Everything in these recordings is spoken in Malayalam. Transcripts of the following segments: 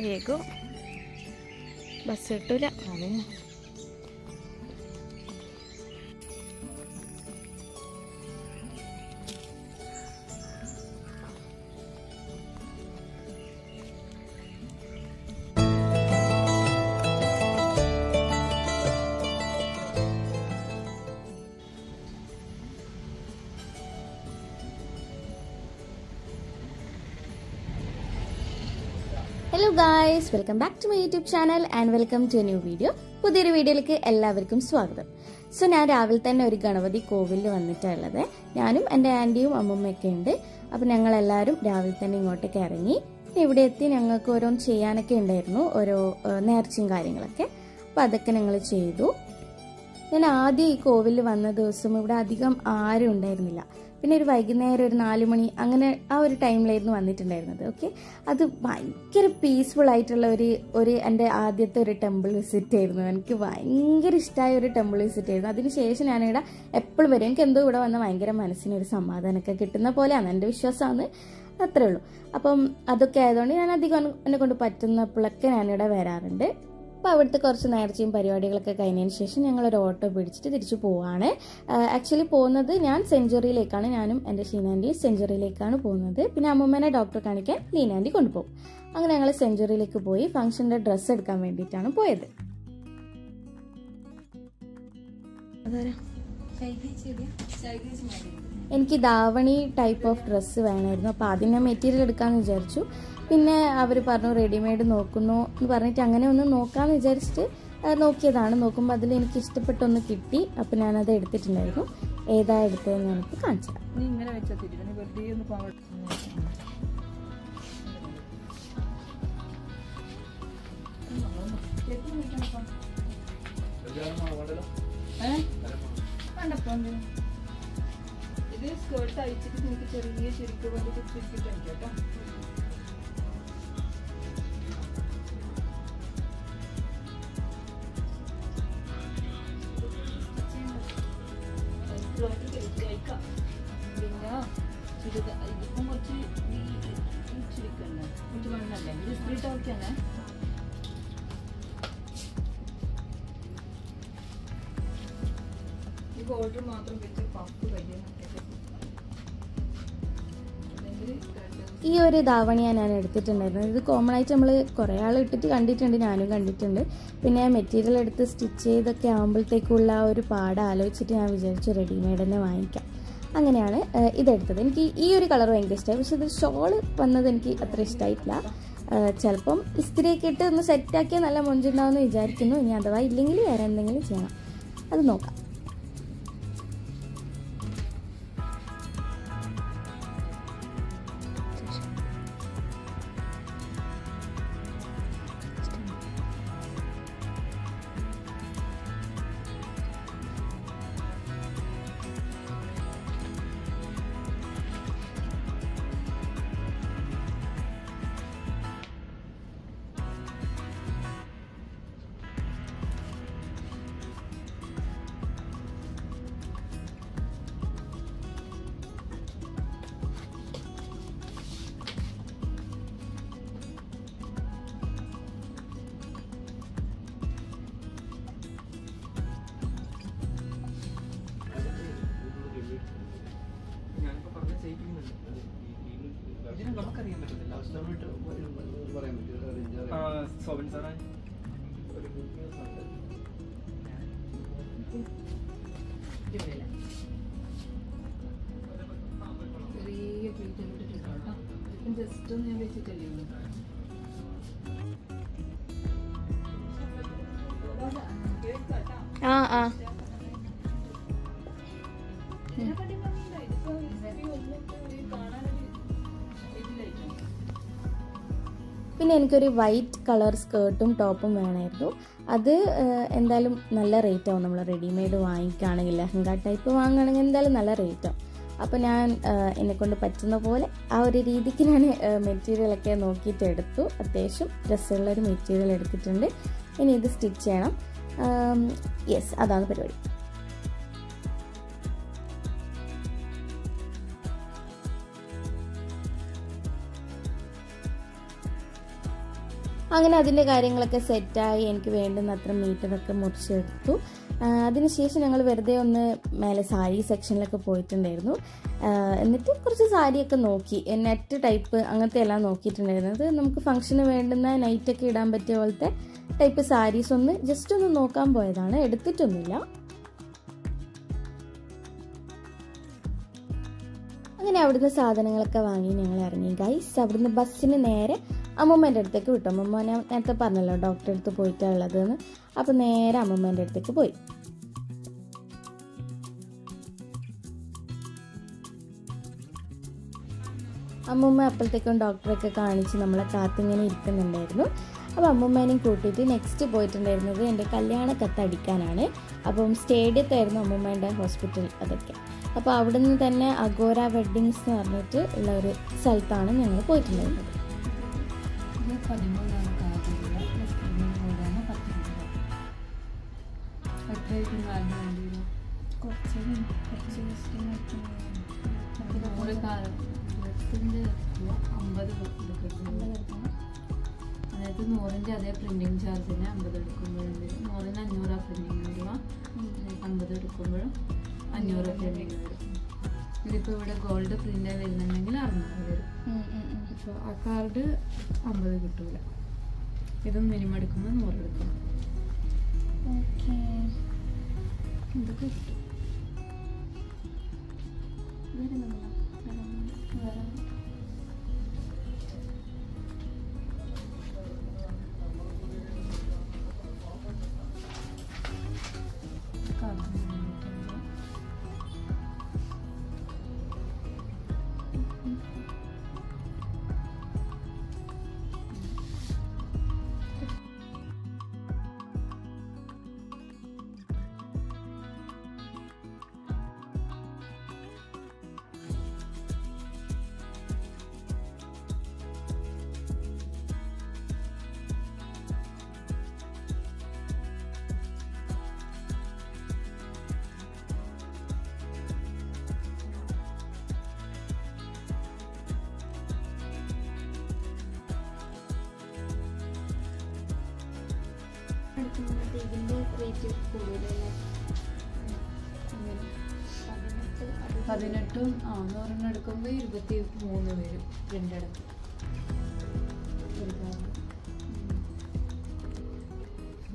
വേഗം ബസ് കിട്ടൂല. അതെ. Hello guys, welcome back to my YouTube channel and welcome to a new video. പുതിയൊരു വീഡിയോയിലേക്ക് എല്ലാവർക്കും സ്വാഗതം. സോ ഞാൻ രാവിലെ തന്നെ ഒരു ഗണപതി കോവിലിൽ വന്നിട്ടുള്ളത്. ഞാനും എൻ്റെ ആൻറ്റിയും അമ്മമ്മയൊക്കെ ഉണ്ട്. അപ്പം ഞങ്ങളെല്ലാവരും രാവിലെ തന്നെ ഇങ്ങോട്ടേക്ക് ഇറങ്ങി. ഇവിടെ എത്തി ഞങ്ങൾക്ക് ഓരോന്ന് ചെയ്യാനൊക്കെ ഉണ്ടായിരുന്നു, ഓരോ നേർച്ചയും കാര്യങ്ങളൊക്കെ. അപ്പം അതൊക്കെ ഞങ്ങൾ ചെയ്തു. ഞാൻ ആദ്യം ഈ കോവിലിൽ വന്ന ദിവസം ഇവിടെ അധികം ആരും ഉണ്ടായിരുന്നില്ല. പിന്നെ ഒരു വൈകുന്നേരം ഒരു 4 മണി അങ്ങനെ ആ ഒരു ടൈമിലായിരുന്നു വന്നിട്ടുണ്ടായിരുന്നത്. ഓക്കെ, അത് ഭയങ്കര പീസ്ഫുൾ ആയിട്ടുള്ള ഒരു എൻ്റെ ആദ്യത്തെ ഒരു ടെമ്പിൾ വിസിറ്റ് ആയിരുന്നു. എനിക്ക് ഭയങ്കര ഇഷ്ടമായ ഒരു ടെമ്പിൾ വിസിറ്റ് ആയിരുന്നു. അതിനുശേഷം ഞാനിവിടെ എപ്പോഴും വരും. എനിക്ക് എന്തോ ഇവിടെ വന്ന ഭയങ്കര മനസ്സിനൊരു സമാധാനമൊക്കെ കിട്ടുന്ന പോലെയാണ് എൻ്റെ വിശ്വാസമാണ്. അത്രേ ഉള്ളൂ. അപ്പം അതൊക്കെ ആയതുകൊണ്ട് ഞാൻ അധികം എന്നെ കൊണ്ട് പറ്റുന്നപ്പോഴൊക്കെ ഞാനിവിടെ വരാറുണ്ട്. അപ്പോൾ അവിടുത്തെ കുറച്ച് നേർച്ചയും പരിപാടികളൊക്കെ കഴിഞ്ഞതിന് ശേഷം ഞങ്ങളൊരു ഓട്ടോ പിടിച്ചിട്ട് തിരിച്ചു പോവാണ്. ആക്ച്വലി പോകുന്നത് ഞാൻ സെഞ്ചുറിയിലേക്കാണ്. ഞാനും എൻ്റെ ഷീനാൻ്റിയും സെഞ്ചുറിയിലേക്കാണ് പോകുന്നത്. പിന്നെ അമ്മമ്മേനെ ഡോക്ടറെ കാണിക്കാൻ ലീനാൻ്റി കൊണ്ടുപോകും. അങ്ങനെ ഞങ്ങൾ സെഞ്ചുറിയിലേക്ക് പോയി ഫംഗ്ഷൻ്റെ ഡ്രസ്സ് എടുക്കാൻ വേണ്ടിയിട്ടാണ് പോയത്. എനിക്ക് ധാവണി ടൈപ്പ് ഓഫ് ഡ്രസ്സ് വേണമായിരുന്നു. അപ്പോൾ ആദ്യം ഞാൻ മെറ്റീരിയൽ എടുക്കാമെന്ന് വിചാരിച്ചു. പിന്നെ അവർ പറഞ്ഞു റെഡിമെയ്ഡ് നോക്കുന്നു എന്ന് പറഞ്ഞിട്ട് അങ്ങനെ ഒന്ന് നോക്കാമെന്ന് വിചാരിച്ചിട്ട് നോക്കിയതാണ്. നോക്കുമ്പോൾ അതിൽ എനിക്ക് ഇഷ്ടപ്പെട്ടൊന്ന് കിട്ടി. അപ്പം ഞാനത് എടുത്തിട്ടുണ്ടായിരുന്നു. ഏതാ എടുത്തതെന്ന് എനിക്ക് കാണിച്ചു തരാം. ഇത് സ്കേർട്ട് അയച്ചിട്ട് നിങ്ങൾക്ക് ചെറിയ ചുരുക്ക് വേണ്ടിയിട്ട് ചുരുക്കിട്ടുണ്ട് കേട്ടോ. പിന്നെ ഇതിപ്പം കുറച്ച് ചുരുക്കല്ലേ, കുറച്ച് മണ്ണല്ലേ, ഇത് സ്പ്രിറ്റ് ഓക്കെയാണ്. ഈ ബോർഡർ മാത്രം വെച്ച് പഫ് കഴിയാൻ. ഈ ഒരു ധാവണിയാണ് ഞാൻ എടുത്തിട്ടുണ്ടായിരുന്നത്. ഇത് കോമൺ ആയിട്ട് നമ്മൾ കുറേ ആൾ ഇട്ടിട്ട് കണ്ടിട്ടുണ്ട്, ഞാനും കണ്ടിട്ടുണ്ട്. പിന്നെ മെറ്റീരിയൽ എടുത്ത് സ്റ്റിച്ച് ചെയ്തൊക്കെ ആകുമ്പോഴത്തേക്കുള്ള ഒരു പാട് ആലോചിച്ചിട്ട് ഞാൻ വിചാരിച്ചു റെഡിമെയ്ഡ് തന്നെ വാങ്ങിക്കാം. അങ്ങനെയാണ് ഇതെടുത്തത്. എനിക്ക് ഈ ഒരു കളർ ഭയങ്കര ഇഷ്ടമായി. പക്ഷെ ഇത് ഷോള് വന്നത് എനിക്ക് അത്ര ഇഷ്ടമായിട്ടില്ല. ചിലപ്പം ഇസ്തിരിയൊക്കെ ഇട്ട് ഒന്ന് സെറ്റാക്കിയാൽ നല്ല മൊഞ്ചുണ്ടാവുമെന്ന് വിചാരിക്കുന്നു. ഇനി അഥവാ ഇല്ലെങ്കിൽ വേറെ എന്തെങ്കിലും ചെയ്യണം, അത് നോക്കാം. നമുക്കറിയാൻ പറ്റത്തില്ല. സോബൻ സാറേ ചെറിയ പ്ലേറ്റ് ഇട്ടിട്ട് കേട്ടോ. ജസ്റ്റ് ഒന്ന് ഞാൻ വെച്ചിട്ടല്ലേ ഉള്ളൂ. പിന്നെ എനിക്കൊരു വൈറ്റ് കളർ സ്കേർട്ടും ടോപ്പും വേണമായിരുന്നു. അത് എന്തായാലും നല്ല റേറ്റ് ആവും. നമ്മൾ റെഡിമെയ്ഡ് വാങ്ങിക്കുകയാണെങ്കിൽ, ലെഹങ്ക ടൈപ്പ് വാങ്ങുകയാണെങ്കിൽ എന്തായാലും നല്ല റേറ്റ് ആവും. അപ്പോൾ ഞാൻ എന്നെക്കൊണ്ട് പറ്റുന്ന പോലെ ആ ഒരു രീതിക്ക് ഞാൻ മെറ്റീരിയലൊക്കെ നോക്കിയിട്ട് എടുത്തു. അത്യാവശ്യം ഡ്രസ്സുള്ളൊരു മെറ്റീരിയൽ എടുത്തിട്ടുണ്ട്. ഇനി ഇത് സ്റ്റിച്ച് ചെയ്യണം. യെസ്, അതാണ് പരിപാടി. അങ്ങനെ അതിൻ്റെ കാര്യങ്ങളൊക്കെ സെറ്റായി എനിക്ക് വേണ്ടുന്ന അത്ര മീറ്ററൊക്കെ മുറിച്ചെടുത്തു. അതിനുശേഷം ഞങ്ങൾ വെറുതെ ഒന്ന് മേലെ സാരി സെക്ഷനിലൊക്കെ പോയിട്ടുണ്ടായിരുന്നു. എന്നിട്ട് കുറച്ച് സാരിയൊക്കെ നോക്കി, നെറ്റ് ടൈപ്പ് അങ്ങനത്തെ എല്ലാം നോക്കിയിട്ടുണ്ടായിരുന്നത്. നമുക്ക് ഫംഗ്ഷന് വേണ്ടുന്ന നൈറ്റൊക്കെ ഇടാൻ പറ്റിയ പോലത്തെ ടൈപ്പ് സാരീസ് ഒന്ന് ജസ്റ്റ് ഒന്ന് നോക്കാൻ പോയതാണ്, എടുത്തിട്ടൊന്നുമില്ല. അങ്ങനെ അവിടുന്ന് സാധനങ്ങളൊക്കെ വാങ്ങി ഞങ്ങൾ ഇറങ്ങി ഗൈസ്. അവിടുന്ന് ബസ്സിന് നേരെ അമ്മൂമ്മേൻ്റെ അടുത്തേക്ക് വിട്ടു. അമ്മൂമ്മ ഞാൻ നേരത്തെ പറഞ്ഞല്ലോ ഡോക്ടറെ അടുത്ത് പോയിട്ടുള്ളതെന്ന്. അപ്പോൾ നേരെ അമ്മൂമ്മേൻ്റെ അടുത്തേക്ക് പോയി. അമ്മൂമ്മ അപ്പോഴത്തേക്കും ഡോക്ടറൊക്കെ കാണിച്ച് നമ്മളെ കാത്തിങ്ങനെ ഇരിക്കുന്നുണ്ടായിരുന്നു. അപ്പോൾ അമ്മൂമ്മേനെയും കൂട്ടിയിട്ട് നെക്സ്റ്റ് പോയിട്ടുണ്ടായിരുന്നത് എൻ്റെ കല്യാണ കത്തടിക്കാനാണ്. അപ്പം സ്റ്റേഡിയത്തായിരുന്നു അമ്മൂമ്മേൻ്റെ ഹോസ്പിറ്റൽ അതൊക്കെ. അപ്പോൾ അവിടെ നിന്ന് തന്നെ അഗോര വെഡ്ഡിങ്സ് എന്ന് പറഞ്ഞിട്ട് ഉള്ള ഒരു സ്ഥലത്താണ് ഞങ്ങൾ പോയിട്ടുണ്ടായിരുന്നത്. അതായത് 100ൻ്റെ അതേ പ്രിൻറ്റിങ് ചാർജിന് 50 എടുക്കുമ്പോഴുണ്ട്, 100ന് 500 പ്രിൻറ്റിങ് രൂപ, 50 എടുക്കുമ്പോഴും 500 പ്രിൻറ്റിങ് വരും. ഇതിപ്പോൾ ഇവിടെ ഗോൾഡ് പ്രിൻ്റ് വരുന്നുണ്ടെങ്കിൽ 600 വരും. അപ്പോൾ ആ കാർഡ് 50 കിട്ടൂല. ഇതും മിനിമം എടുക്കുമ്പോൾ 100 എടുക്കണം. ഇതൊക്കെ കിട്ടും. ഇതിൻ്റെ റേറ്റ് കൂടുതലല്ലേ? 18ഉം 100 എടുക്കുമ്പോൾ 23 വരും രണ്ടിടത്ത്.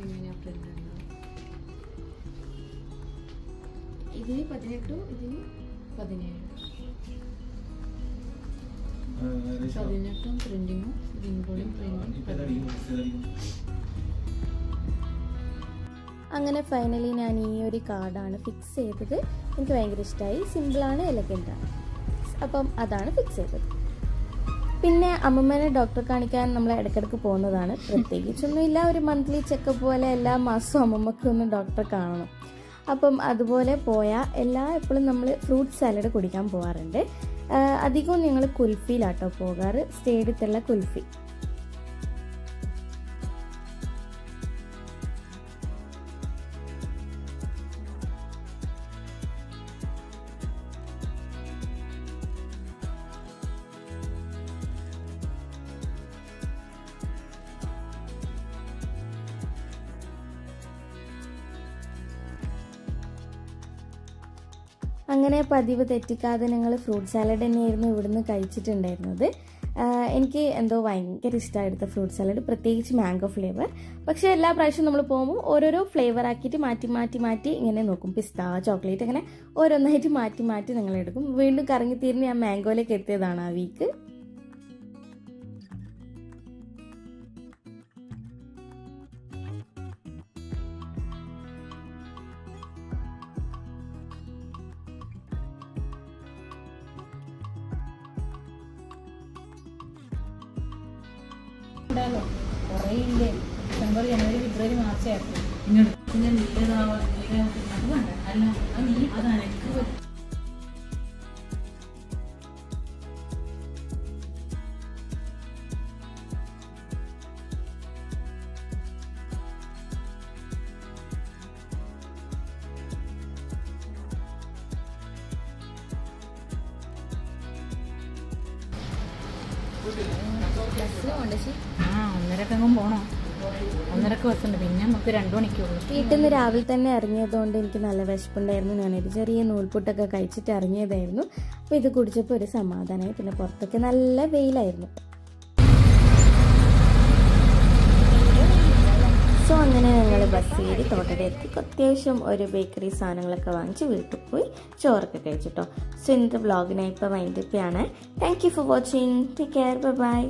ഇങ്ങനെയാ പ്രിന്റ് ഉണ്ടാവും. ഇതിന് 18ഉം ഇതിന് 17. 18ഉം പ്രിന്റിങ്ങും റിംഗോളും പ്രിന്റും. അങ്ങനെ ഫൈനലി ഞാൻ ഈ ഒരു കാർഡാണ് ഫിക്സ് ചെയ്തത്. എനിക്ക് ഭയങ്കര ഇഷ്ടമായി. സിമ്പിളാണ്, എലഗൻ്റാണ്. അപ്പം അതാണ് ഫിക്സ് ചെയ്തത്. പിന്നെ അമ്മമ്മേനെ ഡോക്ടറെ കാണിക്കാൻ നമ്മൾ ഇടയ്ക്കിടയ്ക്ക് പോകുന്നതാണ്. പ്രത്യേകിച്ചൊന്നുമില്ല, ഒരു മന്ത്ലി ചെക്കപ്പ് പോലെ എല്ലാ മാസവും അമ്മമ്മക്ക് ഒന്ന് ഡോക്ടറെ കാണണം. അപ്പം അതുപോലെ എപ്പോഴും നമ്മൾ ഫ്രൂട്ട് സാലഡ് കുടിക്കാൻ പോകാറുണ്ട്. അധികവും ഞങ്ങൾ കുൽഫിയിലാട്ടോ പോകാറ്, സ്റ്റേഡിയത്തുള്ള കുൽഫി. അങ്ങനെ പതിവ് തെറ്റിക്കാതെ ഞങ്ങൾ ഫ്രൂട്ട് സാലഡ് തന്നെയായിരുന്നു ഇവിടുന്ന് കഴിച്ചിട്ടുണ്ടായിരുന്നത്. എനിക്ക് എന്തോ ഭയങ്കര ഇഷ്ടമായിരുന്നു ഫ്രൂട്ട് സാലഡ്, പ്രത്യേകിച്ച് മാംഗോ ഫ്ലേവർ. പക്ഷേ എല്ലാ പ്രാവശ്യവും നമ്മൾ പോകുമ്പോൾ ഓരോരോ ഫ്ലേവർ ആക്കിയിട്ട് മാറ്റി ഇങ്ങനെ നോക്കും. പിസ്ത, ചോക്ലേറ്റ്, അങ്ങനെ ഓരോന്നായിട്ട് മാറ്റി ഞങ്ങൾ എടുക്കും. വീണ്ടും കറങ്ങി തിരിഞ്ഞ് ഞാൻ മാംഗോയിലേക്ക് എത്തിയതാണ് ആ വീക്ക്. കുറേ ഇല്ലേ, ഡിസംബർ, ജനുവരി, ഫെബ്രുവരി, മാർച്ച്, ഏപ്രിൽ. പിന്നെ അത് വേണ്ട, അല്ല അത് അനക്ക് ഒന്നരക്കെങ്ങും പോണോ? 1:30 ബസ്സുണ്ട്, പിന്നെ നമുക്ക് 2 മണിക്കുള്ളൂ. വീട്ടിൽ നിന്ന് രാവിലെ തന്നെ ഇറങ്ങിയതുകൊണ്ട് എനിക്ക് നല്ല വിശപ്പുണ്ടായിരുന്നു. ഞാനൊരു ചെറിയ നൂൽപുട്ടൊക്കെ കഴിച്ചിട്ട് ഇറങ്ങിയതായിരുന്നു. അപ്പോൾ ഇത് കുടിച്ചപ്പോൾ ഒരു സമാധാനമായി. പിന്നെ പുറത്തൊക്കെ നല്ല വെയിലായിരുന്നു. സോ അങ്ങനെ ഞങ്ങൾ ബസ് കയറി തോട്ടടെ എത്തി. അത്യാവശ്യം ഒരു ബേക്കറി സാധനങ്ങളൊക്കെ വാങ്ങിച്ച് വീട്ടിൽ പോയി ചോറൊക്കെ കഴിച്ചിട്ടോ. സോ ഇന്നത്തെ വ്ളോഗിനായി ഇപ്പോൾ വൈൻഡപ്പ് ആണ്. Thank you for watching. Take care. By.